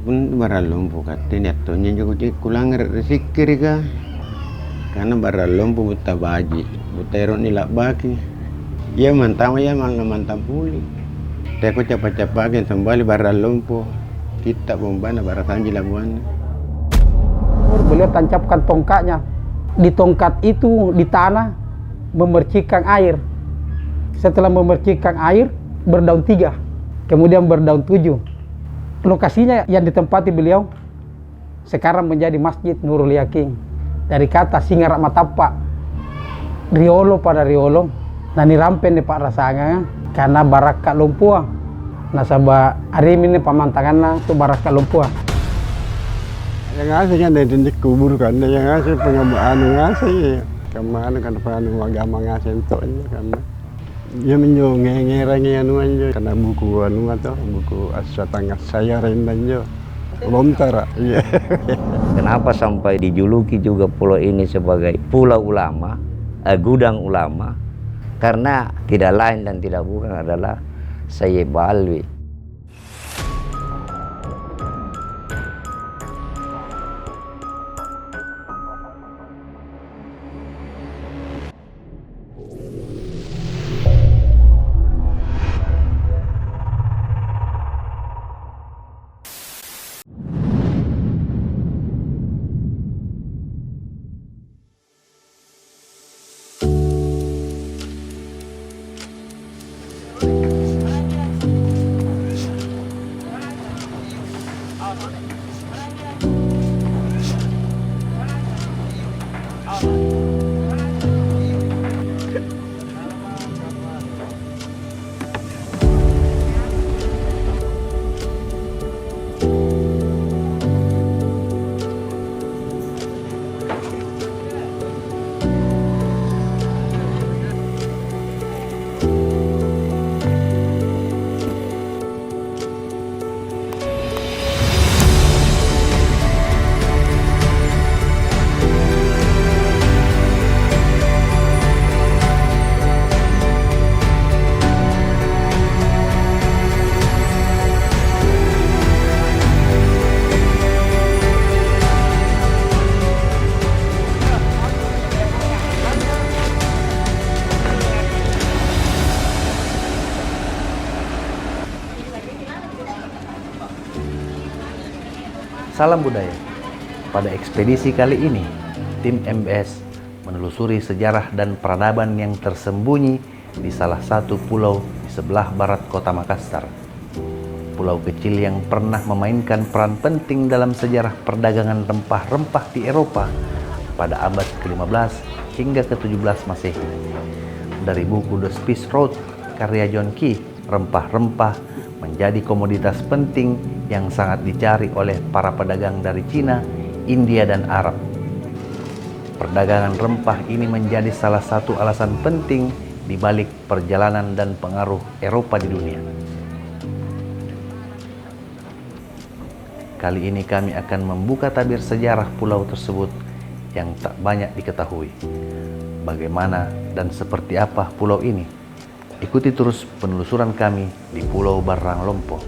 pun baralumpu katanya tonya juga kulang resikir ka karena baralumpu buta baji buta erok nilak baki ya mantap ya malah mantap puli teko cepat-cepat kembali baralumpu kita bombana barasanji labuan. Beliau tancapkan tongkatnya di tongkat itu di tanah memercikkan air. Setelah memercikkan air berdaun 3 kemudian berdaun 7. Lokasinya yang ditempati beliau sekarang menjadi Masjid Nurul Yakin. Dari kata Singarak Matapa, riolo pada riolo, nani rampen di Pak Rasanga karena baraka lumpua. Nasabah hari ini pamantangannya itu baraka lumpua. Yang ngasih kan dari dikubur kan, yang ngasih pengamaan ngasih, kemana kan panu agama ngasih entoknya kan. Dia menjo ngereng anu aja karena buku anu atau buku asatangga saya rendanjo lontar ya. Kenapa sampai dijuluki juga pulau ini sebagai pulau ulama, gudang ulama? Karena tidak lain dan tidak bukan adalah Sayyid Alwi. Salam budaya. Pada ekspedisi kali ini, tim MBS menelusuri sejarah dan peradaban yang tersembunyi di salah satu pulau di sebelah barat kota Makassar. Pulau kecil yang pernah memainkan peran penting dalam sejarah perdagangan rempah-rempah di Eropa pada abad ke-15 hingga ke-17 Masehi. Dari buku The Spice Road karya John Key, rempah-rempah menjadi komoditas penting yang sangat dicari oleh para pedagang dari Cina, India, dan Arab. Perdagangan rempah ini menjadi salah satu alasan penting di balik perjalanan dan pengaruh Eropa di dunia. Kali ini kami akan membuka tabir sejarah pulau tersebut yang tak banyak diketahui. Bagaimana dan seperti apa pulau ini? Ikuti terus penelusuran kami di Pulau Barang Lompo.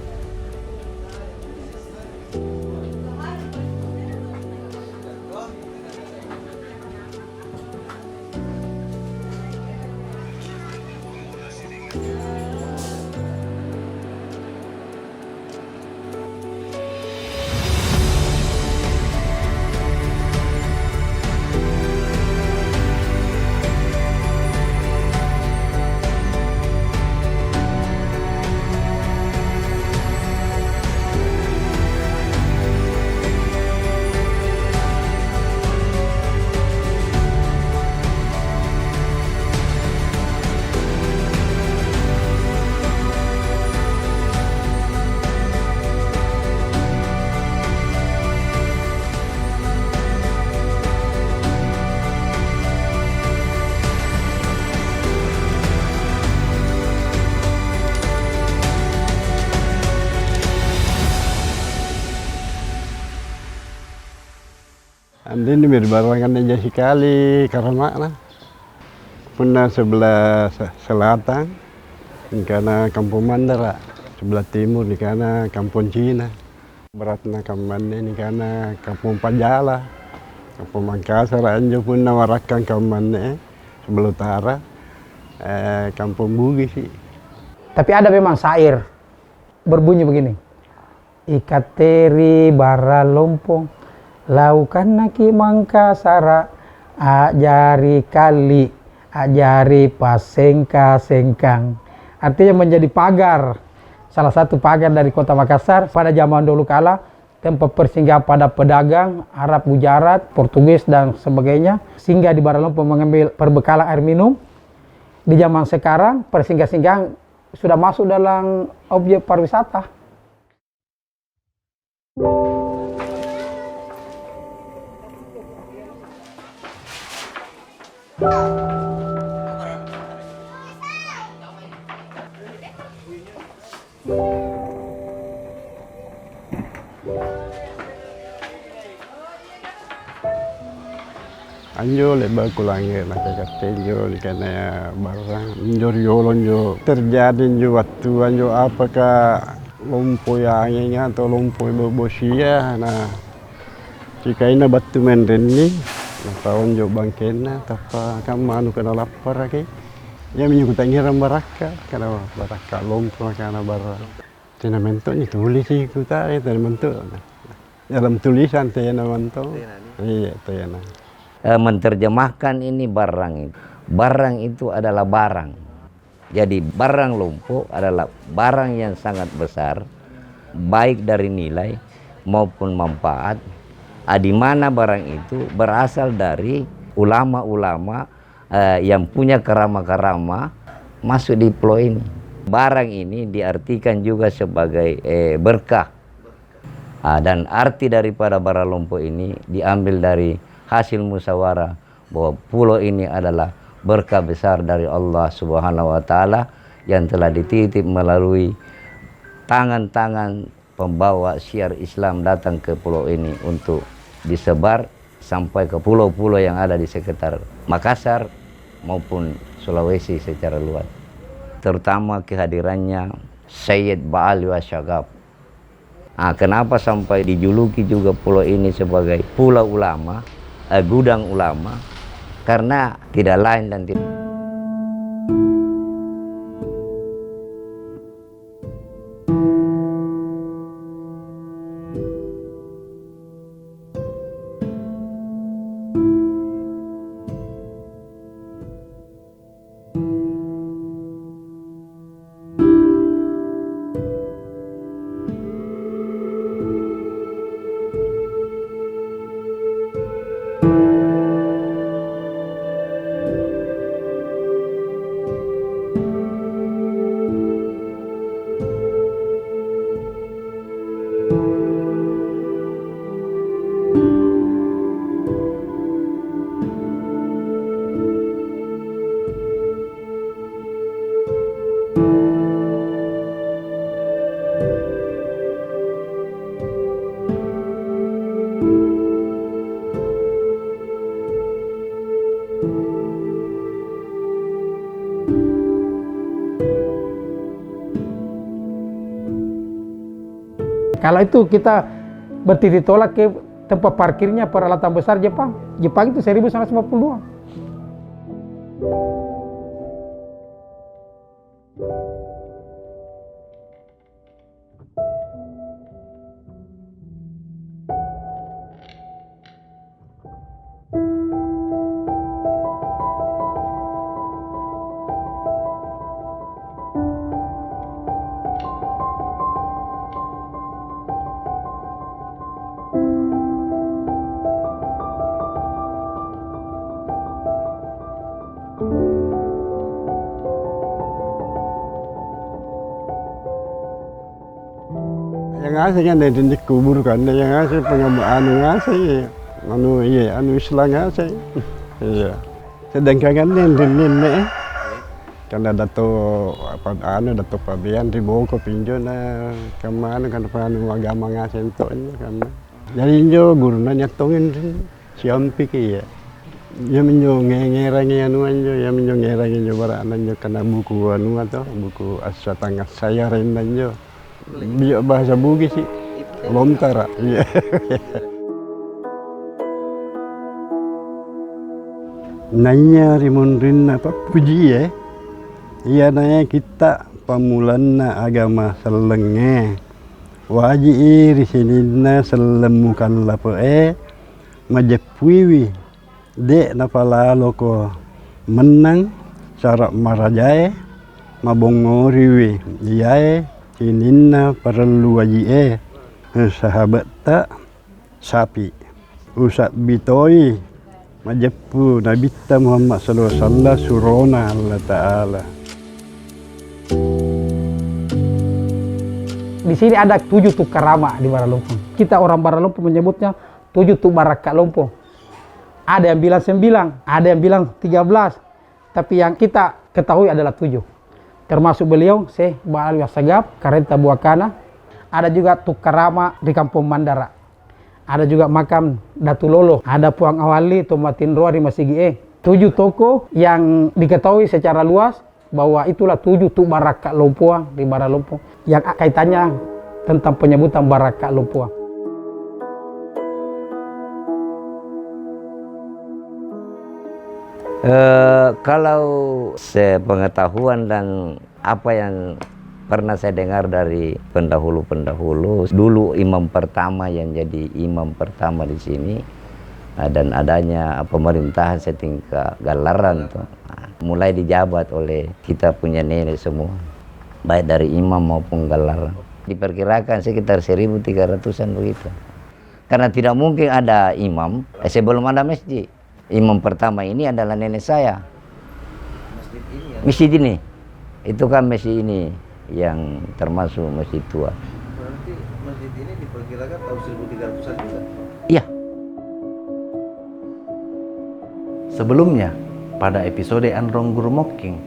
Andin berbarengan aja sekali karena pernah sebelah selatan di kana Kampung Mandara, sebelah timur di kana Kampung Cina. Beratnya kaman ini karena kampung Pajala, kampung Makassar anjo pun nawarakan kaman sebelah utara, kampung Bugis sih. Tapi ada memang syair berbunyi begini. Ikateri bara lompong, laukan naki Mangkasara, ajari kali, ajari pasengka sengkang. Artinya menjadi pagar, salah satu pagar dari kota Makassar pada zaman dulu kala, tempat persinggahan pada pedagang Arab, Gujarat, Portugis dan sebagainya, singgah di Baralompong mengambil perbekalan air minum. Di zaman sekarang persinggahan-singgahan sudah masuk dalam objek pariwisata. Anjo lebar kulangi nak katenjo di kana barang anjor yolon jo terjadi jo waktu anjo apakah lumpuh angin atau lumpuh bosia nah jika ini batu menreni nah tahun jo bangkena tapa kamu kena lapar lagi ya menyugut ngiram baraka karena baraka lumpuh karena barang tina mentonya tulis sih kita itu mentok dalam tulisan tina mentok iya tina menerjemahkan ini barang itu. Barang itu adalah barang. Jadi barang lumpuh adalah barang yang sangat besar, baik dari nilai maupun manfaat. Di mana barang itu berasal dari ulama-ulama yang punya karama-karama masuk di pulau ini. Barang ini diartikan juga sebagai berkah. Dan arti daripada barang lumpuh ini diambil dari hasil musyawarah bahwa pulau ini adalah berkah besar dari Allah Subhanahu wa Ta'ala yang telah dititip melalui tangan-tangan pembawa syiar Islam datang ke pulau ini untuk disebar sampai ke pulau-pulau yang ada di sekitar Makassar maupun Sulawesi secara luas. Terutama kehadirannya Sayyid Ba'ali wa Syagab. Kenapa sampai dijuluki juga pulau ini sebagai pulau ulama? Gudang ulama, karena tidak lain dan tidak Kalau itu kita bertitik tolak ke tempat parkirnya peralatan besar Jepang. Jepang itu 1952. Yang ngasih kan dari dikubur kan, yang ngasih anu ngasih, anu Islam ngasih, iya. Sedangkan kan nenek, karena dato pabean dibawa ke pinjau na kemana kan anu agama ngasih entoknya kan. Jadi injo guru nyatongin siampi ya. Ya menjo ngerangi anu anjo, ya menjo ngerangi jo bara anjo karena buku anu atau buku asatangga saya renanjo. Biar bahasa Bugis sih. lontar. Iya. Nanya rimonrin apa puji ya? Iya nanya kita pamulana agama selenge. Wajib di sini na selemukan lapo majepuiwi dek napala loko menang cara marajae mabongoriwi iyae sininna perlu wajib sahabat tak sapi usat bitoi majepu Nabi Muhammad sallallahu alaihi wasallam surona Allah taala. Di sini ada 7 tuk karama di Baralumpuh. Kita orang Baralumpuh menyebutnya 7 tuk baraka lumpuh. Ada yang bilang 9, ada yang bilang 13. Tapi yang kita ketahui adalah 7. Termasuk beliau, Syekh Ba'al Wasagab, Karenta Buakana. Ada juga tuk karama di Kampung Mandara. Ada juga makam Datu Lolo. Ada Puang Awali, Tomatin Roa di Masigi. 7 toko yang diketahui secara luas bahwa itulah 7 tuk baraka lumpuh di Baralumpuh yang kaitannya tentang penyebutan baraka lumpuh. Kalau sepengetahuan dan apa yang pernah saya dengar dari pendahulu-pendahulu, dulu imam pertama yang jadi imam pertama di sini dan adanya pemerintahan setingkat galaran tuh. Mulai dijabat oleh kita punya nenek semua, baik dari imam maupun galaran. Diperkirakan sekitar 1.300-an begitu. Karena tidak mungkin ada imam sebelum ada masjid. Imam pertama ini adalah nenek saya. Masjid ini, itu kan masjid ini yang termasuk masjid tua. Berarti masjid ini diperkirakan tahun 1300-an juga? Iya. Sebelumnya, pada episode Androng Guru Mocking,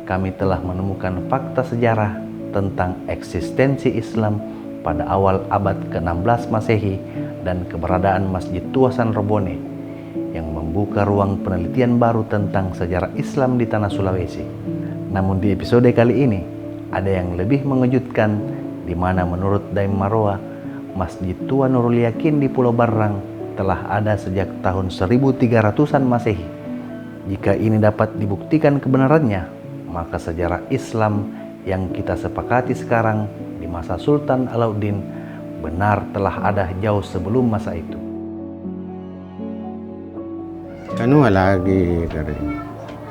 kami telah menemukan fakta sejarah tentang eksistensi Islam pada awal abad ke-16 Masehi dan keberadaan Masjid Tua San Robone yang membuka ruang penelitian baru tentang sejarah Islam di tanah Sulawesi. Namun di episode kali ini, ada yang lebih mengejutkan di mana menurut Daim Maroa, Masjid Tua Nurul Yakin di Pulau Barrang telah ada sejak tahun 1300-an Masehi. Jika ini dapat dibuktikan kebenarannya, maka sejarah Islam yang kita sepakati sekarang di masa Sultan Alauddin benar telah ada jauh sebelum masa itu. Kanu lagi kering.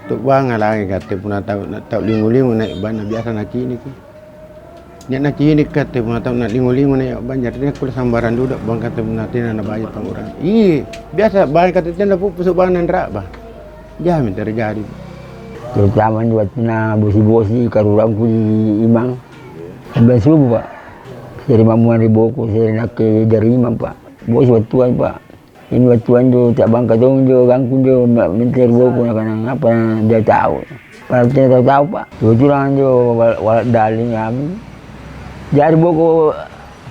Tuk bang lagi kata pun tahu lingu-lingu naik bana biasa nak ini ki. Nya nak ini kata pun tahu nak lingu-lingu naik banjar ni aku sambaran duduk bang kata pun nanti nak bayar pengurangan. Biasa bang kata jangan pusuk bang nandrak bah. Jamin terjadi. Terutama buat bosi-bosi karurangku di imang. Sampai subuh pak. Dari mamuan riboku saya nak ke dari imam pak. Bosi batuan pak. Ini batuan tu tak bangka dong jo gangku jo minta riboku nak apa dia tahu. Kalau dia tahu pak. Kebetulan jo walak daling kami. Jadi riboku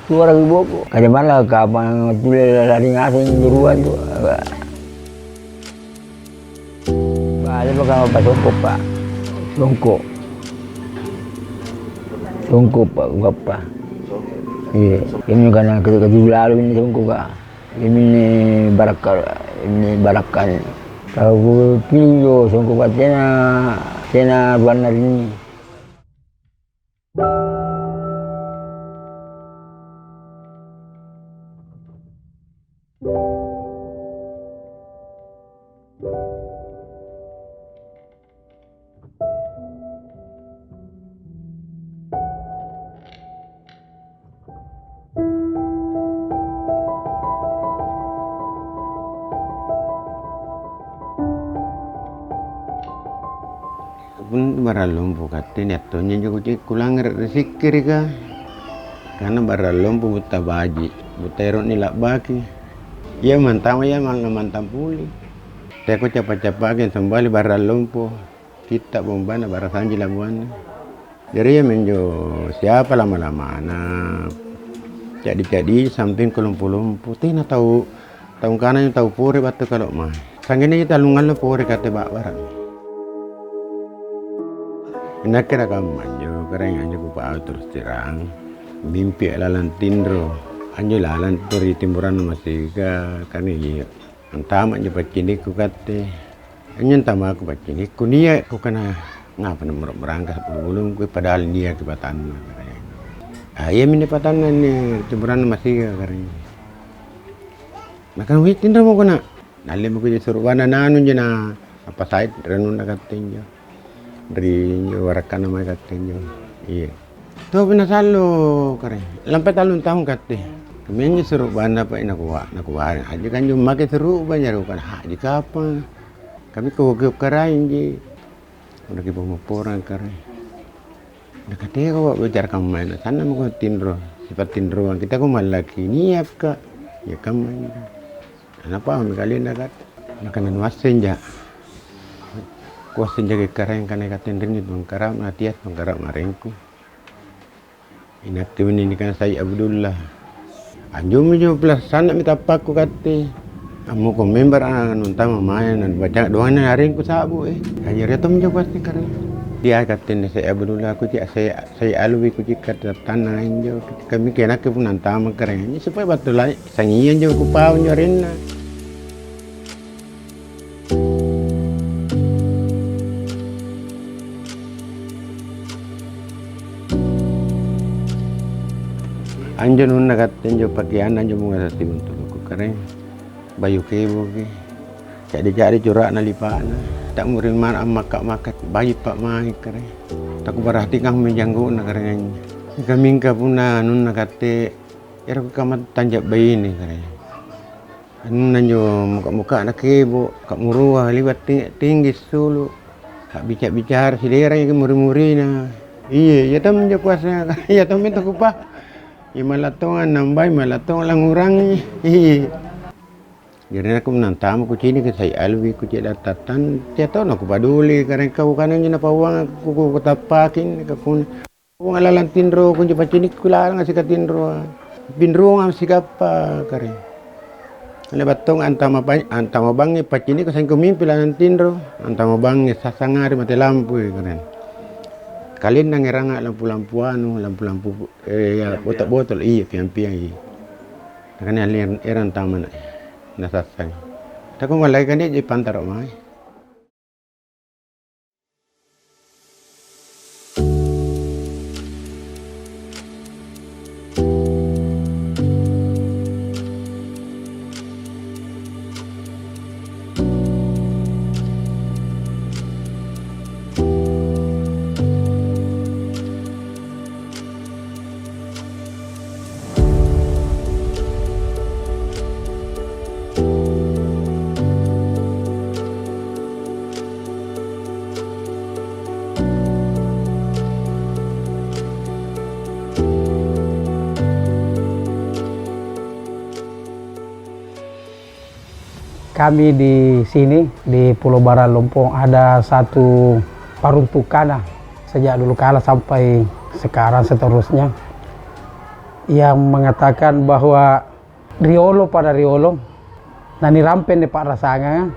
suara riboku. Kadang malah kapan tu lari ngasing juruan tu. Ada bakal apa songkok pak, songkok pak, apa? Iya, ini karena ketika lalu ini songkok pak, ini barakan. Kalau pilih songkok pak cina warna ini. Pun baralumpu katanya tonya juga cik kulang rezeki ka. Karena baralumpu buta baji, buta erot nilak baki. Ya mantap ya mantap puli. Teko cepat-cepat sembali baralumpu. Kita bombana barasanji labuan. Jadi ya menjo siapa lama-lama nah. Jadi samping ke lumpu-lumpu. Tina tahu kanan tahu puri batu kalau mah. Sangini kita lungan lo puri kata bak barang. Nak kira kamu manjo, keren aja ku pau terus terang. Mimpi lalan tindro, Anjo lalan dari timburan masih kan ini antama aja paciniku kate anyo tama aku paciniku niya ko kana ngapa nomor berangkat belum gue padahal dia ke batan iya mini patanan ni timburan masih kari makan wit tindra mo kana nali mo ko suruh wana nanu na apa sait renun katenjo dari warakan nama katenjo iya tuh pinasalo kare lampai talun tahun kate kami seru bana pa nakuha aja kan yung make seru ba niya kan haji kapan kami kawag karain di udah kita pemaporan karai nakati ko bicara kamay na sana mo ko tindro sifat tindroan kita ko malaki niap ka ya kamay ano pa kami na kat nakanan wasen ja kuasen jaga karain kanay katindrin itong karam na tiat ng karam marengko inaktiwin ini kan saya Abdullah anjum jo plus sana minta pakku kate amu ko member untama main dan baca doang hari ku sabu akhirnya tom jo pasti karena dia katen saya Abdullah aku saya alwi ku cikat tanah jo kami kena ke pun antama karena supaya betul lah sangian jo ku pau jo rena anjo nun nakaten jo pakaian anjo mga sa tibon tulog ko kare bayu kebo ke cari curak na lipana tak murin man am makat bayi pak mai kare tak berarti kang menjanggu na kare kami ka puna nun nakate era ko kamat tanjak bayi ni kare nun anjo muka na kebo kak murua liwat tinggi sulu kak bicara sidera yang muri na iya ya tam jo kuasa ya tam itu kupah ya malatongan nambay malatong lang urang jadi aku menantam aku sini ke saya alwi ku cek datatan tiap tahun aku paduli karena kau kanan jena pawang aku tapakin aku ngalalan tindro ku cepat sini ku larang ngasih ke tindro pinro ngam sikapa kare ale batong antama bangi pacini ko sang kumimpilan tindro antama bangi sasangari mati lampu karen kalian nang eranga lampu ya botol iya piang iya kan alian eran taman nasasang tako malay kan di pantaro mai Kami di sini di Pulau Bara Lompong ada satu peruntukan sejak dulu kala sampai sekarang seterusnya yang mengatakan bahwa riolo pada riolo nani rampen di Pak Rasanga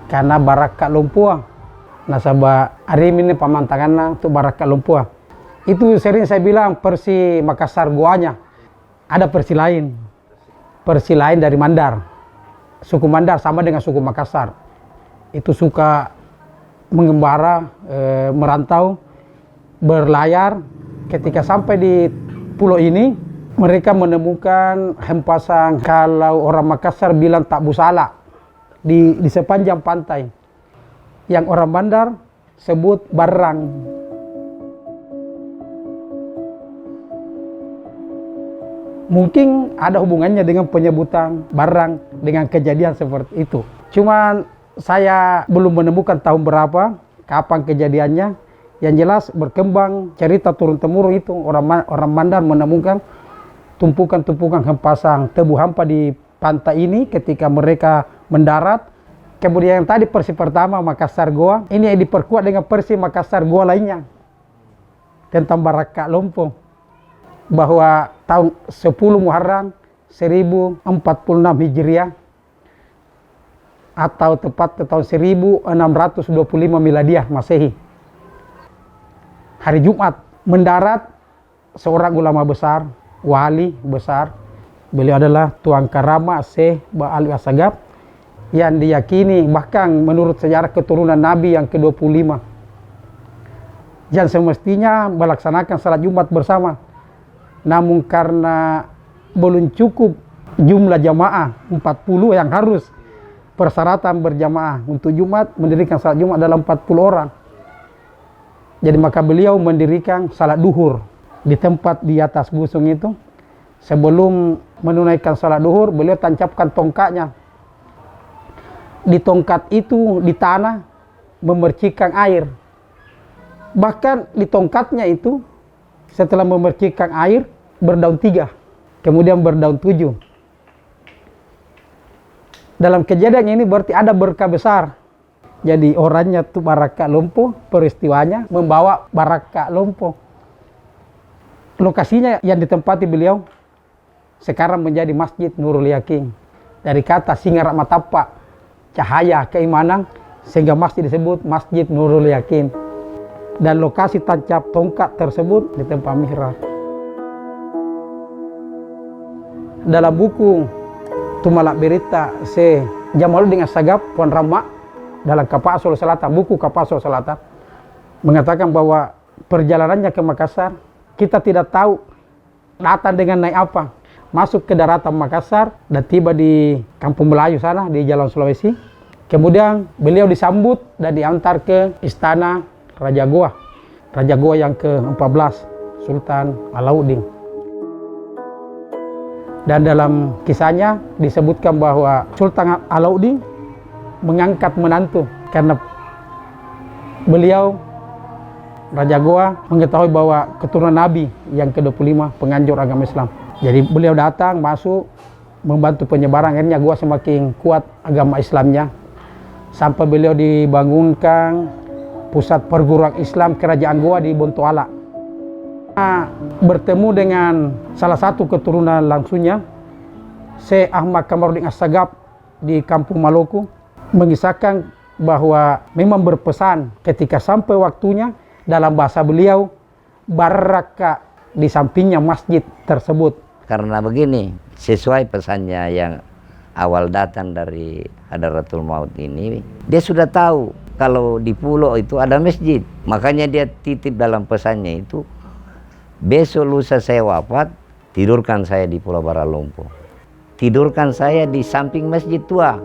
karena Baraka Lumpua nasabah Arimin pamantangan untuk Baraka Lumpua itu sering saya bilang Persi Makassar Goanya ada Persi lain dari Mandar. Suku Mandar sama dengan suku Makassar itu suka mengembara, merantau, berlayar. Ketika sampai di pulau ini mereka menemukan hempasan kalau orang Makassar bilang tak busala di sepanjang pantai yang orang Bandar sebut barang. Mungkin ada hubungannya dengan penyebutan barang dengan kejadian seperti itu. Cuman saya belum menemukan tahun berapa, kapan kejadiannya. Yang jelas berkembang cerita turun-temurun itu orang Mandar menemukan tumpukan-tumpukan hempasan tebu hampa di pantai ini ketika mereka mendarat. Kemudian yang tadi versi pertama Makassar Goa, ini diperkuat dengan versi Makassar Goa lainnya tentang Baraka Lompong. Bahwa tahun 10 Muharram 1046 Hijriah atau tepat tahun 1625 Miladiah Masehi. Hari Jumat mendarat seorang ulama besar, wali besar Beliau adalah Tuan Karama Syekh Ba'alwi Assagaf yang diyakini bahkan menurut sejarah keturunan Nabi yang ke-25 yang semestinya melaksanakan salat Jumat bersama. Namun karena belum cukup jumlah jamaah 40 yang harus persyaratan berjamaah untuk Jumat, mendirikan salat Jumat dalam 40 orang. Jadi maka beliau mendirikan salat duhur di tempat di atas busung itu. Sebelum menunaikan salat duhur, beliau tancapkan tongkatnya. Di tongkat itu di tanah memercikkan air. Bahkan di tongkatnya itu setelah memercikkan air berdaun 3, kemudian berdaun 7. Dalam kejadian ini berarti ada berkah besar. Jadi orangnya itu Baraka Lompo, peristiwanya membawa Baraka Lompo. Lokasinya yang ditempati beliau sekarang menjadi Masjid Nurul Yakin. Dari kata Singarak Matapa, cahaya keimanan, sehingga masjid disebut Masjid Nurul Yakin. Dan lokasi tancap tongkat tersebut di tempat mihrab. Dalam buku Tumalak Berita Se Jamaluddin Assagaf Puan Rama dalam Kapasul Selatan, buku Kapasul Selatan, mengatakan bahwa perjalanannya ke Makassar, kita tidak tahu datang dengan naik apa. Masuk ke daratan Makassar dan tiba di Kampung Melayu sana di Jalan Sulawesi. Kemudian beliau disambut dan diantar ke istana Raja Goa yang ke-14, Sultan Alauddin. Dan dalam kisahnya disebutkan bahwa Sultan Alauddin mengangkat menantu karena beliau Raja Goa mengetahui bahwa keturunan Nabi yang ke-25 penganjur agama Islam. Jadi beliau datang, masuk, membantu penyebaran, akhirnya Goa semakin kuat agama Islamnya. Sampai beliau dibangunkan pusat perguruan Islam Kerajaan Goa di Bontoala. Bertemu dengan salah satu keturunan langsungnya, Syekh Ahmad Kamaruddin Assagaf di Kampung Maluku, mengisahkan bahwa memang berpesan ketika sampai waktunya dalam bahasa beliau, baraka di sampingnya masjid tersebut. Karena begini, sesuai pesannya yang awal datang dari Hadratul Maut ini, dia sudah tahu kalau di pulau itu ada masjid. Makanya dia titip dalam pesannya itu, besok lusa saya wafat, tidurkan saya di Pulau Baralompo. Tidurkan saya di samping masjid tua.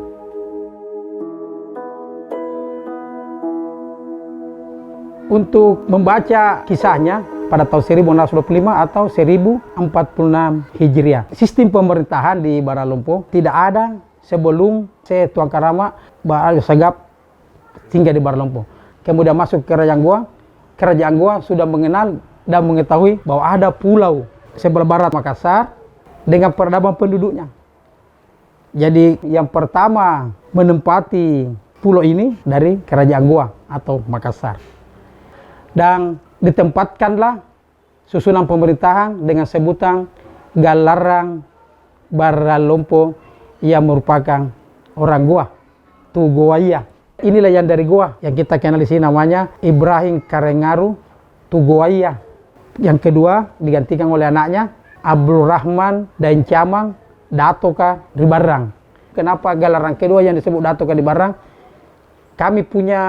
Untuk membaca kisahnya pada tahun 1625 atau 1046 Hijriah. Sistem pemerintahan di Baralompo tidak ada sebelum Tuan Karama Ba'alwi Assagaf tinggal di Baralompo. Kemudian masuk ke Kerajaan Goa sudah mengenal dan mengetahui bahwa ada pulau sebelah barat Makassar dengan peradaban penduduknya. Jadi yang pertama menempati pulau ini dari Kerajaan Goa atau Makassar. Dan ditempatkanlah susunan pemerintahan dengan sebutan Galarang Baralompo yang merupakan orang Goa, Tugoaya. Inilah yang dari Goa yang kita kenal di sini namanya Ibrahim Karengaru Tugoaya. Yang kedua digantikan oleh anaknya Abdul Rahman Daencamang Datoka Ribarang. Kenapa Galarang kedua yang disebut Datoka Ribarang? Kami punya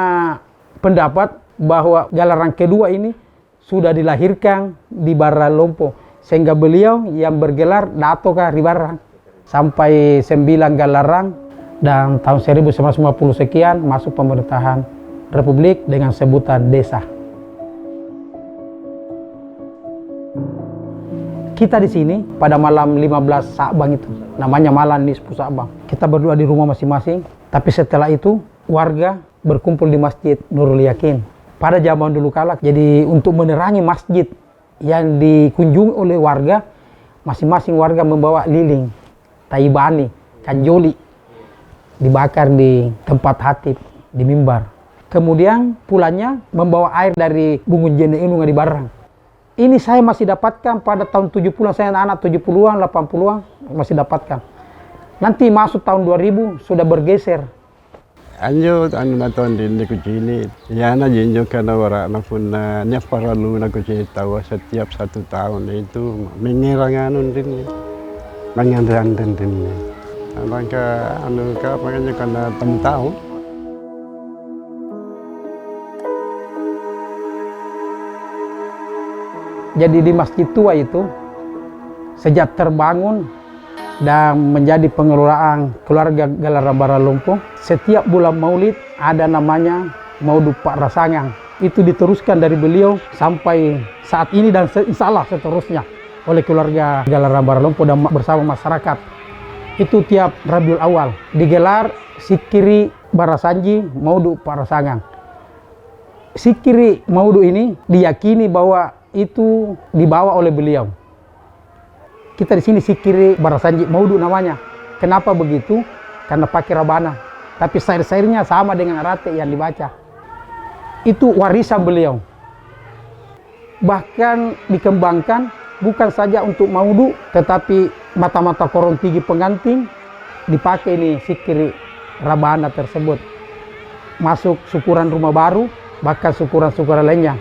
pendapat bahwa Galarang kedua ini sudah dilahirkan di Baralompo, sehingga beliau yang bergelar Datoka Ribarang sampai 9 Galarang, dan tahun 1950 sekian masuk pemerintahan Republik dengan sebutan desa. Kita di sini pada malam 15 Sa'bang itu, namanya malam Nisfu Sa'bang. Kita berdua di rumah masing-masing, tapi setelah itu warga berkumpul di Masjid Nurul Yakin. Pada zaman dulu kala, jadi untuk menerangi masjid yang dikunjungi oleh warga, masing-masing warga membawa lilin, taibani, kanjoli, dibakar di tempat hatib, di mimbar. Kemudian pulangnya membawa air dari Bungun Jene Inungan di Barang. Ini saya masih dapatkan pada tahun 70-an, saya anak 70-an, 80-an masih dapatkan. Nanti masuk tahun 2000 sudah bergeser. Anjo naton din di kucini. Yana jinjo karena wara na pun nya paralu na kucini tawa setiap 1 tahun itu mengerang anun din. banyak tentunya. Maka makanya karena tahu. Jadi di Masjid Tua itu sejak terbangun dan menjadi pengelolaan keluarga Galaram Baralumpuh, setiap bulan Maulid ada namanya Maulid Pak Rasangan. Itu diteruskan dari beliau sampai saat ini dan insya Allah seterusnya oleh keluarga Galaram Baralumpuh dan bersama masyarakat. Itu tiap Rabiul Awal digelar Sikiri Barasanji Maulid Pak Rasangan. Sikiri Maulid ini diyakini bahwa itu dibawa oleh beliau. Kita di sini Sikiri Barasanji Maulid namanya. Kenapa begitu? Karena pakai rabana. Tapi syair-syairnya sama dengan rate yang dibaca. Itu warisan beliau. Bahkan dikembangkan bukan saja untuk Maulid, tetapi mata-mata korong tinggi pengantin dipakai ini Sikiri rabana tersebut. Masuk syukuran rumah baru, bahkan syukuran-syukuran lainnya.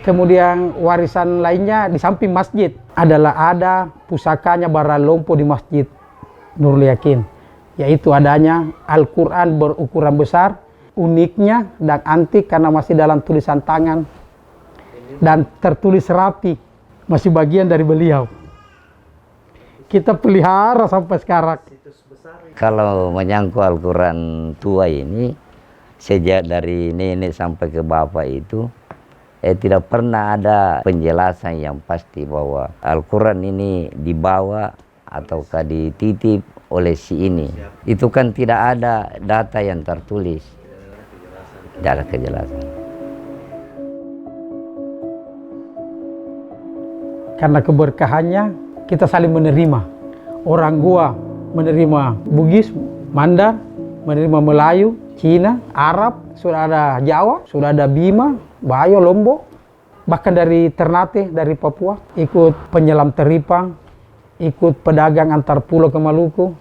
Kemudian warisan lainnya di samping masjid adalah ada pusakanya Baralumpuh di Masjid Nurul Yakin, yaitu adanya Al-Quran berukuran besar, uniknya dan antik karena masih dalam tulisan tangan dan tertulis rapi, masih bagian dari beliau. Kita pelihara sampai sekarang. Kalau menyangkut Al-Quran tua ini, sejak dari nenek sampai ke bapak itu, tidak pernah ada penjelasan yang pasti bahwa Al-Quran ini dibawa ataukah dititip oleh si ini. Itu kan tidak ada data yang tertulis. Tidak ada kejelasan. Karena keberkahannya kita saling menerima. Orang Goa menerima Bugis, Mandar, menerima Melayu, Cina, Arab, sudah ada Jawa, sudah ada Bima, Bayo, Lombok, bahkan dari Ternate, dari Papua, ikut penyelam teripang, ikut pedagang antar pulau ke Maluku.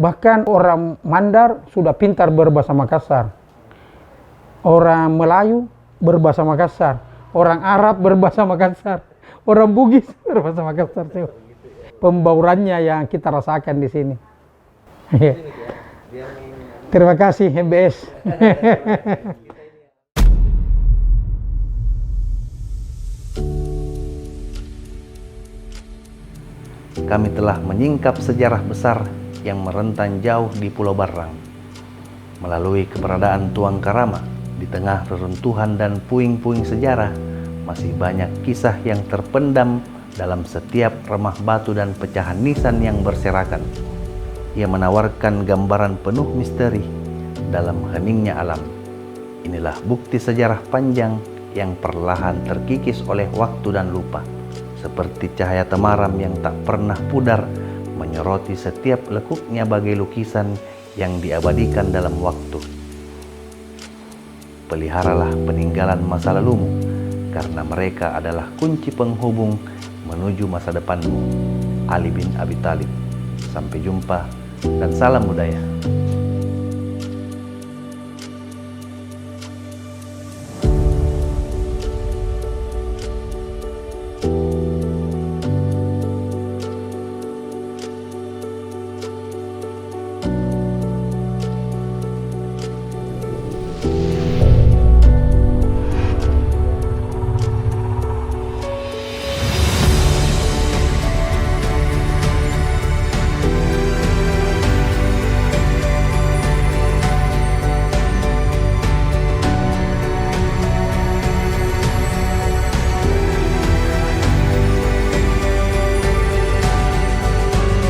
Bahkan orang Mandar sudah pintar berbahasa Makassar. Orang Melayu berbahasa Makassar, orang Arab berbahasa Makassar, orang Bugis berbahasa Makassar. Pembaurannya yang kita rasakan di sini. Terima kasih MBS. Kami telah menyingkap sejarah besar yang merentang jauh di Pulau Barrang. Melalui keberadaan Tuang Karama, di tengah reruntuhan dan puing-puing sejarah, masih banyak kisah yang terpendam dalam setiap remah batu dan pecahan nisan yang berserakan. Ia menawarkan gambaran penuh misteri dalam heningnya alam. Inilah bukti sejarah panjang yang perlahan terkikis oleh waktu dan lupa. Seperti cahaya temaram yang tak pernah pudar, menyoroti setiap lekuknya bagai lukisan yang diabadikan dalam waktu. Peliharalah peninggalan masa lalumu, karena mereka adalah kunci penghubung menuju masa depanmu. Ali bin Abi Thalib. Sampai jumpa dan salam budaya.